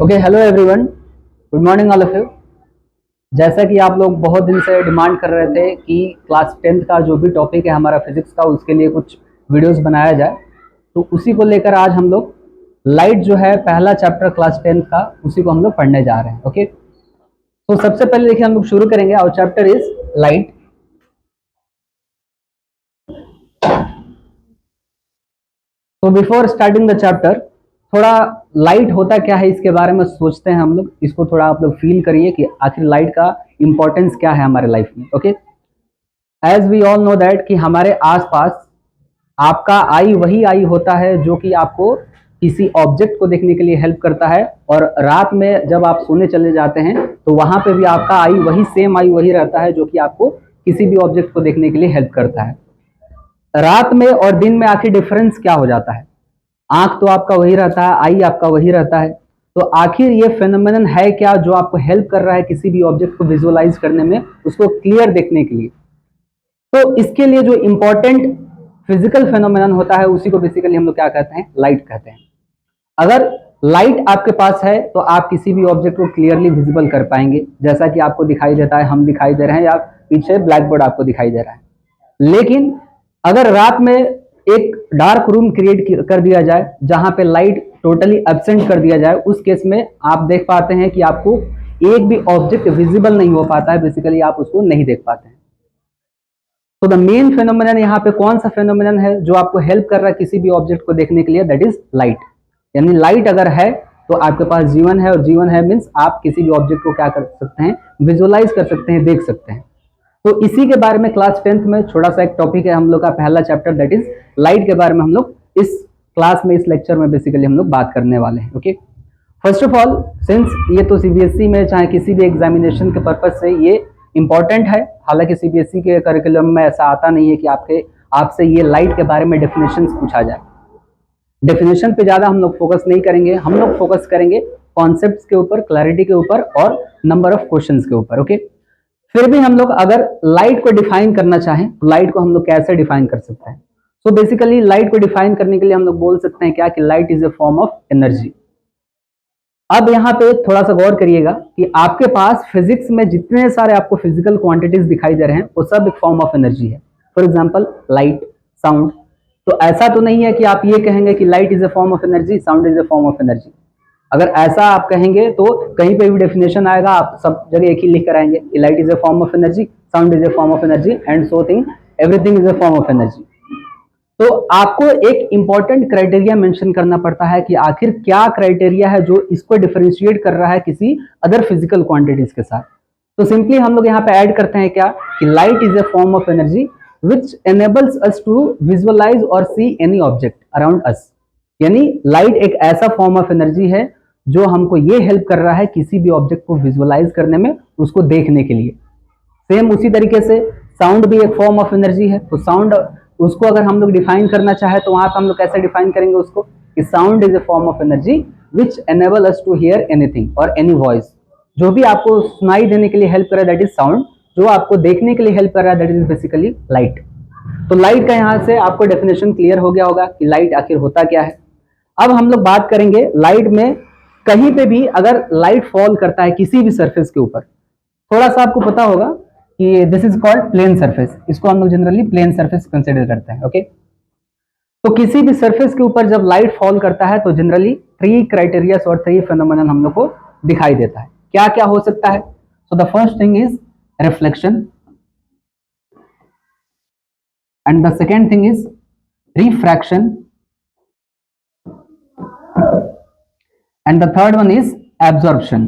Okay, hello everyone, good morning all of you. जैसा कि आप लोग बहुत दिन से डिमांड कर रहे थे कि क्लास 10th का जो भी टॉपिक है हमारा फिजिक्स का, उसके लिए कुछ वीडियोस बनाया जाए, तो उसी को लेकर आज हम लोग लाइट जो है पहला चैप्टर क्लास 10th का, उसी को हम लोग पढ़ने जा रहे हैं। ओके, तो सबसे पहले देखिए हम लोग शुरू करेंगे। Our chapter is light. तो बिफोर स्टार्टिंग द चैप्टर, थोड़ा लाइट होता क्या है इसके बारे में सोचते हैं हम लोग। इसको थोड़ा आप लोग फील करिए कि आखिर लाइट का इंपॉर्टेंस क्या है हमारे लाइफ में। Okay, as we all know that कि हमारे आसपास आपका आई वही आई होता है जो कि आपको किसी ऑब्जेक्ट को देखने के लिए हेल्प करता है, और रात में जब आप सोने चले जाते हैं तो वहां पे भी आपका आई वही सेम आई वही रहता है जो कि आपको किसी भी ऑब्जेक्ट को देखने के लिए हेल्प करता है। रात में और दिन में आखिर डिफरेंस क्या हो जाता है? आंख तो आपका वही रहता है, आई आपका वही रहता है, तो आखिर ये फेनोमेनन है क्या जो आपको हेल्प कर रहा है किसी भी ऑब्जेक्ट को विजुअलाइज करने में, उसको क्लियर देखने के लिए? तो इसके लिए जो इंपॉर्टेंट फिजिकल फेनोमेनन होता है उसी को बेसिकली हम लोग क्या कहते हैं? लाइट कहते हैं। अगर लाइट आपके पास है तो आप किसी भी ऑब्जेक्ट को क्लियरली विजिबल कर पाएंगे, जैसा कि आपको दिखाई देता है, हम दिखाई दे रहे हैं, या पीछे ब्लैक बोर्ड आपको दिखाई दे रहा है। लेकिन अगर रात में एक डार्क रूम क्रिएट कर दिया जाए जहां पे लाइट टोटली एब्सेंट कर दिया जाए, उस केस में आप देख पाते हैं कि आपको एक भी ऑब्जेक्ट विजिबल नहीं हो पाता है, बेसिकली आप उसको नहीं देख पाते हैं। तो द मेन फेनोमेनन यहाँ पे कौन सा फेनोमेनन है जो आपको हेल्प कर रहा है किसी भी ऑब्जेक्ट को देखने के लिए? That is light. यानी लाइट अगर है तो आपके पास जीवन है, और जीवन है मीन्स आप किसी भी ऑब्जेक्ट को क्या कर सकते हैं? विजुअलाइज कर सकते हैं, देख सकते हैं। तो इसी के बारे में क्लास 10th में छोटा सा एक टॉपिक है हम लोग का पहला चैप्टर, दैट इज लाइट के बारे में हम लोग इस क्लास में, इस लेक्चर में बेसिकली हम लोग बात करने वाले हैं। Okay, first of all, since ये तो सीबीएसई में चाहे किसी भी एग्जामिनेशन के पर्पज से ये इंपॉर्टेंट है, हालांकि सीबीएसई के करिकुलम में ऐसा आता नहीं है कि आपसे ये लाइट के बारे में डेफिनेशन पूछा जाए। डेफिनेशन पे ज्यादा हम लोग फोकस नहीं करेंगे, हम लोग फोकस करेंगे कॉन्सेप्ट्स के ऊपर, क्लैरिटी के ऊपर और नंबर ऑफ क्वेश्चंस के ऊपर। ओके, फिर भी हम लोग अगर लाइट को डिफाइन करना चाहें तो लाइट को हम लोग कैसे डिफाइन कर सकते हैं? सो बेसिकली लाइट को डिफाइन करने के लिए हम लोग बोल सकते हैं क्या कि light is a form of energy. अब यहाँ पे थोड़ा सा गौर करिएगा कि आपके पास फिजिक्स में जितने सारे आपको फिजिकल क्वांटिटीज दिखाई दे रहे हैं वो सब एक फॉर्म ऑफ एनर्जी है। For example light, sound. तो ऐसा तो नहीं है कि आप ये कहेंगे कि light is a form of energy, sound is a form of energy. अगर ऐसा आप कहेंगे तो कहीं पे भी डेफिनेशन आएगा आप सब जगह एक ही लिख कर आएंगे कि light is a form of energy, sound is a form of energy, and so thing everything is a form of energy. तो आपको एक इंपॉर्टेंट क्राइटेरिया मेंशन करना पड़ता है कि आखिर क्या क्राइटेरिया है जो इसको डिफरेंशिएट कर रहा है किसी अदर फिजिकल क्वांटिटीज के साथ। तो सिंपली हम लोग यहाँ पे ऐड करते हैं क्या कि light is a form of energy which enables us to visualize और see any object around us. यानी लाइट एक ऐसा फॉर्म ऑफ एनर्जी है जो हमको ये हेल्प कर रहा है किसी भी ऑब्जेक्ट को विजुअलाइज करने में, उसको देखने के लिए। सेम उसी तरीके से साउंड भी एक फॉर्म ऑफ एनर्जी है। तो साउंड, उसको अगर हम लोग डिफाइन करना चाहे तो वहां पर हम लोग कैसे डिफाइन करेंगे उसको कि sound is a form of energy which enable us to hear anything और एनी वॉइस। जो भी आपको सुनाई देने के लिए हेल्प कर रहा है दैट इज साउंड, जो आपको देखने के लिए हेल्प कर रहा है दैट इज बेसिकली लाइट। तो लाइट का यहाँ से आपको डेफिनेशन क्लियर हो गया होगा कि लाइट आखिर होता क्या है। अब हम लोग बात करेंगे लाइट में कहीं पे भी अगर लाइट फॉल करता है किसी भी सरफेस के ऊपर, थोड़ा सा आपको पता होगा कि this is called plane surface. इसको हम लोग जनरली प्लेन सरफेस कंसिडर करते हैं। ओके, तो किसी भी सरफेस के ऊपर जब लाइट फॉल करता है तो जनरली 3 क्राइटेरियास और 3 फेनोमेनन हम लोग को दिखाई देता है। क्या क्या हो सकता है? So the first thing is reflection, and the second thing is refraction, and the third one is absorption.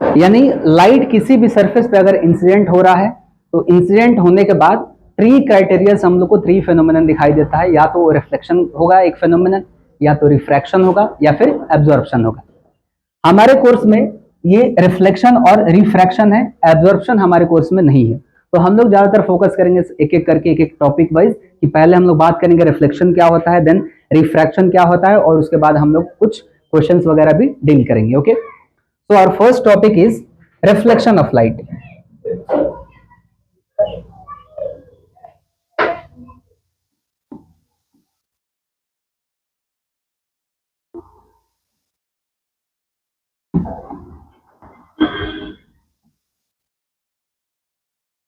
यानी लाइट किसी भी सरफेस पे अगर इंसिडेंट हो रहा है तो इंसिडेंट होने के बाद 3 क्राइटेरिया हम लोग को 3 फेनोमेनन दिखाई देता है। या तो रिफ्लेक्शन होगा एक फेनोमेनन, या तो रिफ्रैक्शन होगा, या फिर एब्जॉर्प्शन होगा। हमारे कोर्स में ये रिफ्लेक्शन और रिफ्रैक्शन है, एब्जॉर्प्शन हमारे कोर्स में नहीं है। तो हम लोग ज्यादातर फोकस करेंगे एक एक करके, एक एक टॉपिक वाइज, कि पहले हम लोग बात करेंगे रिफ्लेक्शन क्या होता है, देन रिफ्रैक्शन क्या होता है, और उसके बाद हम लोग कुछ क्वेश्चंस वगैरह भी डील करेंगे। Okay, so our first topic is reflection of light.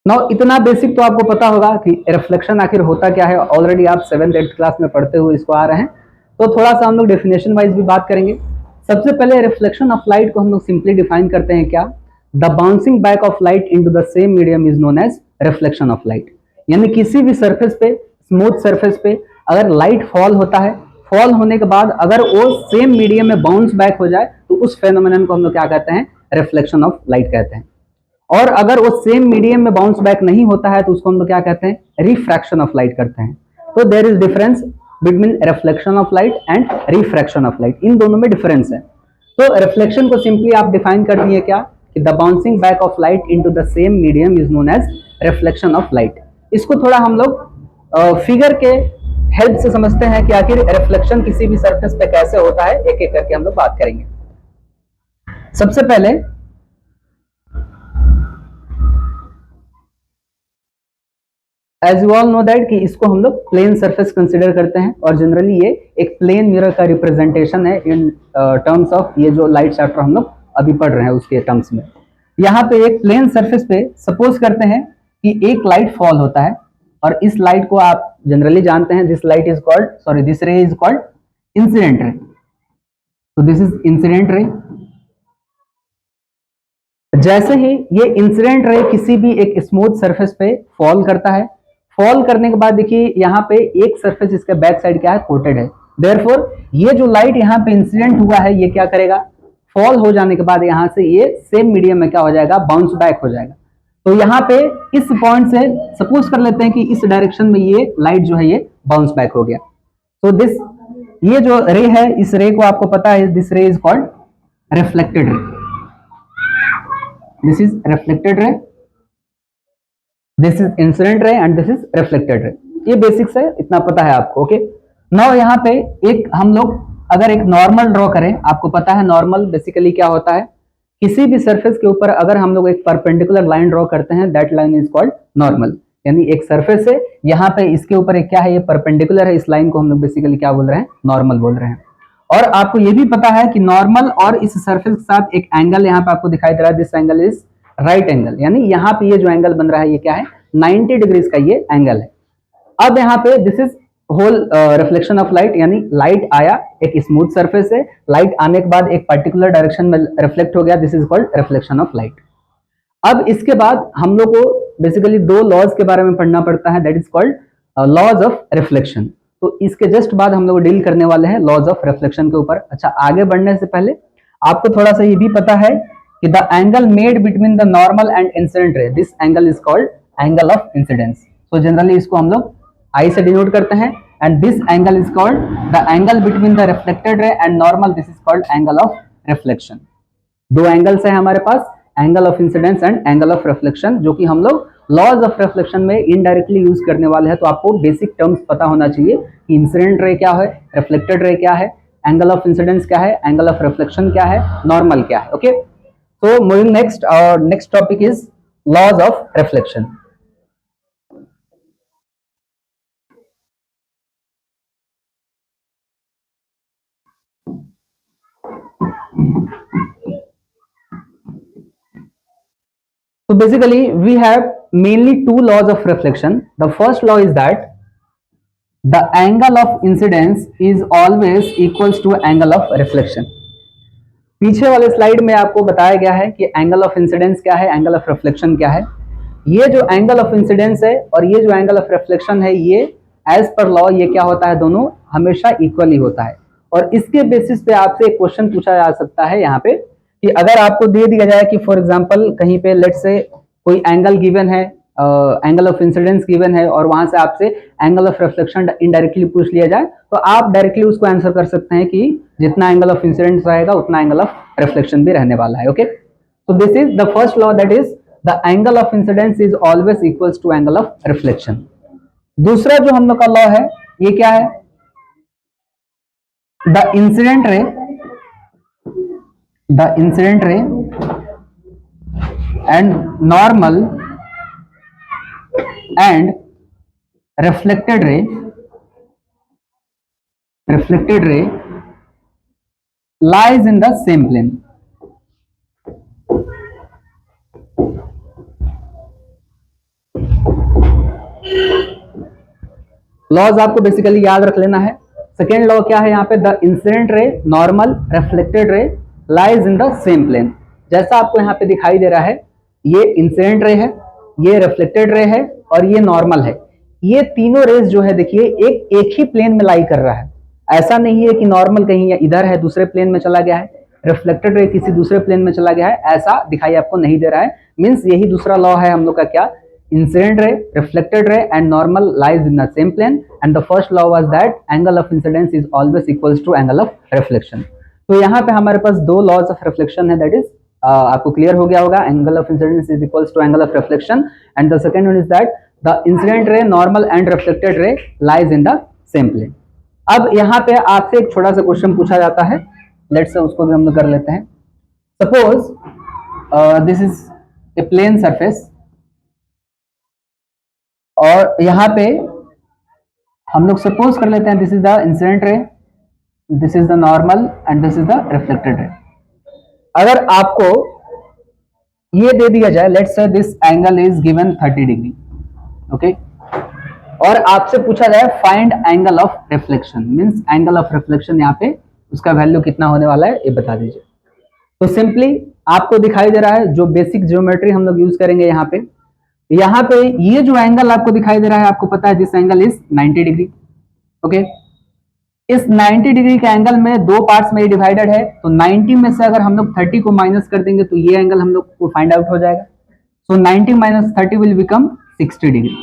Now इतना बेसिक तो आपको पता होगा कि रिफ्लेक्शन आखिर होता क्या है, ऑलरेडी आप 7th 8th क्लास में पढ़ते हुए इसको आ रहे हैं। तो थोड़ा सा हम लोग डेफिनेशन वाइज भी बात करेंगे। सबसे पहले रिफ्लेक्शन ऑफ लाइट को हम लोग सिंपली डिफाइन करते हैं क्या, the bouncing back of light into the same medium is known as reflection of light. यानी किसी भी सरफेस पे, स्मूथ सरफेस पे अगर लाइट फॉल होता है, फॉल होने के बाद अगर वो सेम मीडियम में बाउंस बैक हो जाए तो उस फेनोमेनन को हम लोग क्या कहते हैं, रिफ्लेक्शन ऑफ लाइट कहते हैं। और अगर वो सेम मीडियम में बाउंस बैक नहीं होता है तो उसको हम लोग क्या कहते हैं, रिफ्रैक्शन ऑफ लाइट करते हैं। तो there is difference between reflection of light and refraction of light, इन दोनों में डिफरेंस है। तो रिफ्लेक्शन को सिंपली आप डिफाइन कर दिए क्या, कि the bouncing back of light into the same medium is known as reflection of light. इसको थोड़ा हम लोग फिगर के हेल्प से समझते हैं कि आखिर रिफ्लेक्शन किसी भी सरफेस पे कैसे होता है, एक एक करके हम लोग बात करेंगे। सबसे पहले as you all know that कि इसको हम लोग प्लेन सरफेस कंसीडर करते हैं, और जनरली ये एक प्लेन मिरर का रिप्रेजेंटेशन है इन टर्म्स ऑफ ये जो लाइट चैप्टर हम लोग अभी पढ़ रहे हैं उसके टर्म्स में। यहाँ पे एक प्लेन सरफेस पे सपोज करते हैं कि एक लाइट फॉल होता है, और इस लाइट को आप जनरली जानते हैं, this light is called, sorry this रे इज कॉल्ड इंसिडेंट रे। तो दिस इज इंसिडेंट रे। जैसे ही ये इंसिडेंट रे किसी भी एक स्मूथ सरफेस पे फॉल करता है, फॉल करने के बाद देखिए यहाँ पे एक सरफेस इसका बैक साइड क्या है, कोटेड है। देयरफॉर ये जो लाइट यहाँ पे इंसिडेंट हुआ है ये क्या करेगा, फॉल हो जाने के बाद यहाँ से ये सेम मीडियम में क्या हो जाएगा, बाउंस बैक हो जाएगा। तो यहाँ पे इस पॉइंट से सपोज कर लेते हैं कि इस डायरेक्शन में ये लाइट जो है ये बाउंस बैक हो गया। तो दिस, ये जो रे है, इस रे को आपको पता है, दिस रे is called reflected ray. This is reflected ray, this is incident ray and this is reflected ray. ये बेसिक्स है, इतना पता है आपको। ओके, नाउ यहाँ पे एक हम लोग अगर एक नॉर्मल ड्रॉ करें, आपको पता है नॉर्मल बेसिकली क्या होता है, किसी भी सरफेस के ऊपर अगर हम लोग एक परपेंडिकुलर लाइन ड्रॉ करते हैं, that line is called normal. यानी एक सरफेस है, यहाँ पे इसके ऊपर एक क्या है, ये परपेंडिकुलर है, इस लाइन को हम लोग बेसिकली क्या बोल रहे हैं, नॉर्मल बोल रहे हैं। और आपको ये भी पता है कि नॉर्मल और इस सरफेस के साथ एक एंगल यहाँ पे आपको दिखाई दे रहा है, this angle is right angle. यानी यहाँ पे ये जो एंगल बन रहा है ये क्या है, 90 डिग्रीज का ये एंगल है। अब यहाँ पे this is whole reflection of light, यानी लाइट आया, एक स्मूथ सरफेस है, लाइट आने के बाद एक पर्टिकुलर डायरेक्शन में रिफ्लेक्ट हो गया, this is called reflection of light. अब इसके बाद हम लोग को बेसिकली दो लॉज के बारे में पढ़ना पड़ता है, that is called laws of reflection. तो इसके जस्ट बाद हम लोग डील करने वाले हैं लॉज ऑफ रिफ्लेक्शन के ऊपर। अच्छा, आगे बढ़ने से पहले आपको थोड़ा सा ये भी पता है कि the angle made between the normal and incident ray, this angle is called angle of incidence. तो जनरली इसको हम लोग आई से डिनोट करते हैं, and this angle is called the angle between the reflected ray and normal, this is called angle of reflection. दो angles है हमारे पास, angle of incidence and angle of reflection, जो कि हम लोग लॉज ऑफ रिफ्लेक्शन में इनडायरेक्टली यूज करने वाले हैं। तो आपको बेसिक टर्म्स पता होना चाहिए कि इंसिडेंट रे क्या है, रिफ्लेक्टेड रे क्या है, एंगल ऑफ इंसिडेंस क्या है, एंगल ऑफ रिफ्लेक्शन क्या है, नॉर्मल क्या है। Okay, so moving next, our next topic is laws of reflection. So basically we have mainly two laws of reflection. The first law is that the angle of incidence is always equals to angle of reflection. पीछे वाले slide में आपको बताया गया है कि angle of incidence क्या है, एंगल ऑफ रिफ्लेक्शन क्या है। ये जो एंगल ऑफ इंसिडेंस है और ये जो एंगल ऑफ रिफ्लेक्शन है, ये एज पर लॉ ये क्या होता है, दोनों हमेशा इक्वली होता है। और इसके बेसिस पे आपसे एक क्वेश्चन पूछा जा सकता है यहाँ पे, कि अगर आपको दे दिया जाए कि फॉर एग्जांपल कहीं पे लेट से कोई एंगल गिवन है, एंगल ऑफ इंसिडेंस गिवन है, और वहां से आपसे एंगल ऑफ रिफ्लेक्शन इनडायरेक्टली पूछ लिया जाए, तो आप डायरेक्टली उसको आंसर कर सकते हैं कि जितना एंगल ऑफ इंसिडेंस रहेगा उतना एंगल ऑफ रिफ्लेक्शन भी रहने वाला है। Okay, so this is the first law, that is the angle of incidence is always equals to angle of reflection. दूसरा जो हम लोग का लॉ है ये क्या है, the incident ray and normal and reflected ray lies in the same plane. Laws आपको बेसिकली याद रख लेना है। सेकेंड लॉ क्या है यहाँ पे, the incident ray normal reflected ray lies in the same plane. जैसा आपको यहाँ पे दिखाई दे रहा है, ये इंसिडेंट रे है, ये रिफ्लेक्टेड रे है और ये नॉर्मल है। ये तीनों रेज जो है देखिए एक ही प्लेन में लाई कर रहा है। ऐसा नहीं है कि नॉर्मल कहीं इधर है दूसरे प्लेन में चला गया है, रिफ्लेक्टेड रे किसी दूसरे प्लेन में चला गया है, ऐसा दिखाई आपको नहीं दे रहा है। मीन्स यही दूसरा लॉ है हम लोग का, क्या, incident ray, reflected ray and normal lies in the same plane, and the first law was that angle of incidence is always equals to angle of reflection। तो यहाँ पे हमारे पास दो लॉज ऑफ रिफ्लेक्शन है, दैट इज आपको clear हो गया होगा, angle of incidence is equals to angle of reflection, and the second one is that the incident ray normal and reflected ray lies in the same plane. अब यहाँ पे आपसे एक छोटा सा क्वेश्चन पूछा जाता है, लेट्स से उसको भी हम लोग कर लेते हैं। Suppose this is a plane surface और यहाँ पे हम लोग सपोज कर लेते हैं this is the incident ray, this is the normal and this is the reflected ray. अगर आपको ये दे दिया जाए, let's say this angle is given 30 degree, okay, और आपसे पूछा जाए find angle of reflection, means angle of reflection यहाँ पे उसका वैल्यू कितना होने वाला है ये बता दीजिए। तो सिंपली आपको दिखाई दे रहा है, जो बेसिक ज्योमेट्री हम लोग यूज करेंगे यहाँ पे ये जो एंगल आपको दिखाई दे रहा है, आपको पता है this angle is 90 degree, okay. इस 90 डिग्री के एंगल में दो पार्ट्स में डिवाइडेड है, तो 90 में से अगर हम लोग 30 को माइनस कर देंगे तो ये एंगल हम लोग को फाइंड आउट हो जाएगा। So 90 minus 30 will become 60 degree.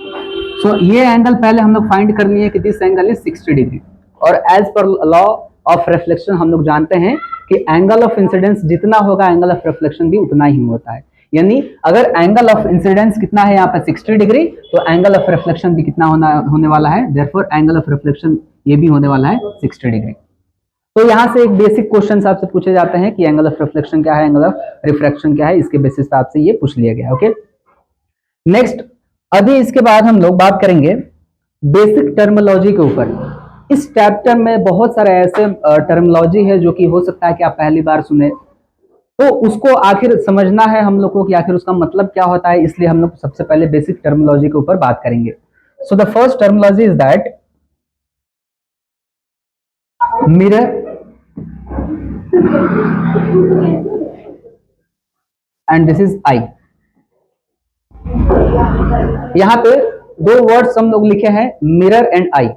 So ये एंगल पहले हम लोग फाइंड कर लिए कि दिस एंगल इज 60 डिग्री, और as per law of reflection हम लोग जानते हैं कि एंगल ऑफ इंसिडेंस जितना होगा एंगल ऑफ रिफ्लेक्शन भी उतना ही होता है। यानी अगर एंगल ऑफ इंसिडेंस कितना है यहाँ पे 60 डिग्री, तो एंगल ऑफ रिफ्लेक्शन भी कितना होने वाला है, देयरफॉर एंगल ऑफ रिफ्लेक्शन ये भी होने वाला है 60 डिग्री। तो यहाँ से एक बेसिक क्वेश्चन आपसे पूछे जाते हैं कि एंगल ऑफ रिफ्लेक्शन क्या है, एंगल ऑफ रिफ्रैक्शन क्या है, इसके बेसिस पे आपसे ये पूछ लिया गया, ओके। नेक्स्ट, अभी इसके बाद हम लोग बात करेंगे बेसिक टर्मिनोलॉजी के ऊपर। इस चैप्टर में बहुत सारे ऐसे टर्मिनोलॉजी है जो कि हो सकता है कि आप पहली बार सुने, तो उसको आखिर समझना है हम लोग को कि आखिर उसका मतलब क्या होता है, इसलिए हम लोग सबसे पहले बेसिक टर्मिनोलॉजी के ऊपर बात करेंगे। So the first terminology is that mirror and this is I. यहां पे दो वर्ड्स हम लोग लिखे हैं, मिरर एंड आई।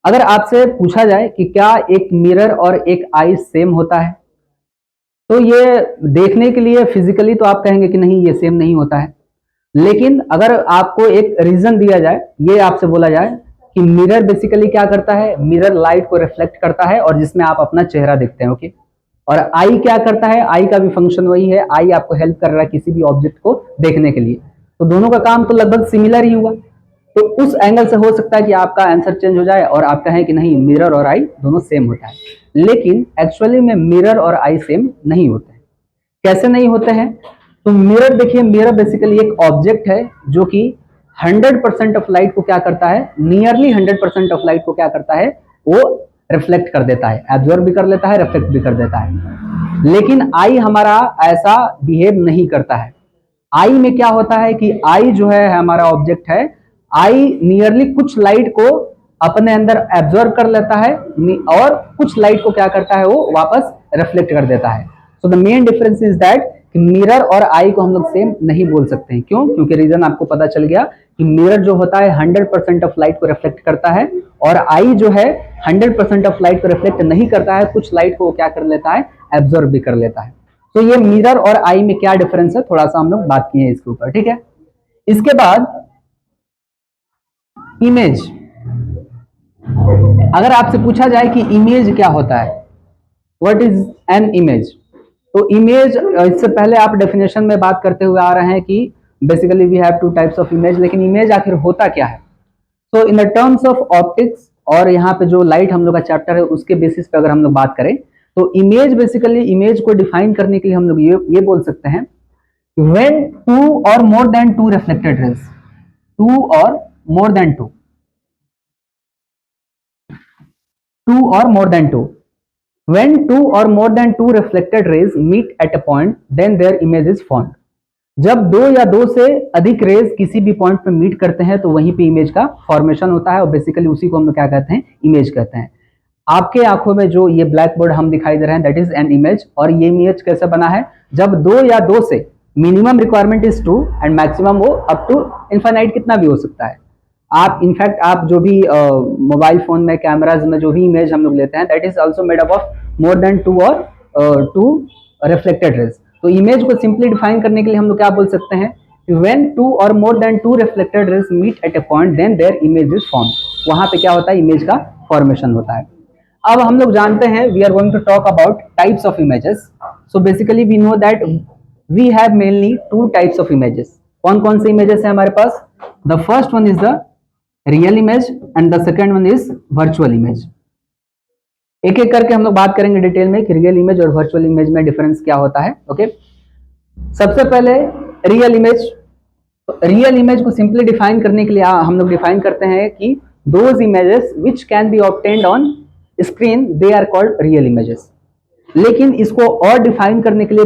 अगर आपसे पूछा जाए कि क्या एक मिरर और एक आई सेम होता है, तो ये देखने के लिए फिजिकली तो आप कहेंगे कि नहीं ये सेम नहीं होता है, लेकिन अगर आपको एक रीजन दिया जाए, ये आपसे बोला जाए कि मिरर बेसिकली क्या करता है, मिरर लाइट को रिफ्लेक्ट करता है और जिसमें आप अपना चेहरा देखते हैं, ओके। और आई क्या करता है, आई का भी फंक्शन वही है, आई आपको हेल्प कर रहा है किसी भी ऑब्जेक्ट को देखने के लिए, तो दोनों का काम तो लगभग सिमिलर ही हुआ। तो उस एंगल से हो सकता है कि आपका आंसर चेंज हो जाए और आप कहें कि नहीं मिरर और आई दोनों सेम होता है, लेकिन एक्चुअली में मिरर और आई सेम नहीं होते हैं। कैसे नहीं होते हैं, तो मिरर देखिए, मिरर बेसिकली एक ऑब्जेक्ट है जो कि 100% ऑफ लाइट को क्या करता है, नियरली 100% ऑफ लाइट को क्या करता है, वो रिफ्लेक्ट कर देता है, एब्जॉर्ब भी कर लेता है, रिफ्लेक्ट भी कर देता है। लेकिन आई हमारा ऐसा बिहेव नहीं करता है। आई में क्या होता है कि आई जो है हमारा ऑब्जेक्ट है, आई नियरली कुछ लाइट को अपने अंदर एब्जॉर्ब कर लेता है और कुछ लाइट को क्या करता है, वो वापस रिफ्लेक्ट कर देता है। So the main difference is that mirror और आई को हम लोग सेम नहीं बोल सकते हैं। क्यों? क्योंकि रीजन आपको पता चल गया कि मिरर जो होता है 100% ऑफ लाइट को रिफ्लेक्ट करता है और आई जो है 100% ऑफ लाइट को रिफ्लेक्ट नहीं करता है, कुछ लाइट को वो क्या कर लेता है, एब्जॉर्ब भी कर लेता है। तो ये मिरर और आई में क्या डिफरेंस है, थोड़ा सा हम लोग बात किए हैं इसके ऊपर, ठीक है। इसके बाद इमेज, अगर आपसे पूछा जाए कि इमेज क्या होता है, व्हाट इज एन इमेज, तो इमेज, इससे पहले आप डेफिनेशन में बात करते हुए आ रहे हैं कि basically we have two types of image, लेकिन इमेज आखिर होता क्या है। So in the terms of optics, और यहाँ पे जो लाइट हम लोग का चैप्टर है उसके बेसिस पे अगर हम लोग बात करें, तो इमेज बेसिकली, इमेज को डिफाइन करने के लिए हम लोग ये बोल सकते हैं व्हेन टू और more than two reflected rays, two और more than two, two or more than two, when two or more than two reflected rays meet at a point, then their image is formed। जब दो या दो से अधिक raise किसी भी point पे मीट करते हैं तो वहीं पे इमेज का फॉर्मेशन होता है और बेसिकली उसी को हम लोग क्या कहते हैं, इमेज कहते हैं। आपके आंखों में जो ये ब्लैक बोर्ड हम दिखाई दे रहे हैं दैट इज एन इमेज, और ये इमेज कैसे बना है, जब दो या दो से minimum requirement is 2 and maximum वो अप टू इनफाइनाइट कितना भी हो सकता है। आप इनफैक्ट आप जो भी मोबाइल फोन में कैमराज में जो भी इमेज हम लोग लेते हैं that is also made up of more than 2 और 2 रिफ्लेक्टेड रेज। तो इमेज को सिंपली डिफाइन करने के लिए हम लोग क्या बोल सकते हैं, when 2 or more than 2 reflected rays meet at a point then their image is formed। वहां पे क्या होता है, इमेज का फॉर्मेशन होता है। अब हम लोग जानते हैं we are going to talk about types of images. So basically we know that we have mainly two types of images. कौन कौन से इमेजेस है हमारे पास, the first one is the real image and the second one is virtual image. एक एक करके हम लोग बात करेंगे डिटेल में कि रियल इमेज और वर्चुअल इमेज में डिफरेंस क्या होता है। ओके, सबसे पहले रियल इमेज। रियल इमेज को सिंपली डिफाइन करने के लिए हम लोग डिफाइन करते हैं कि those images which can be obtained on screen they are called real images. लेकिन इसको और डिफाइन करने के लिए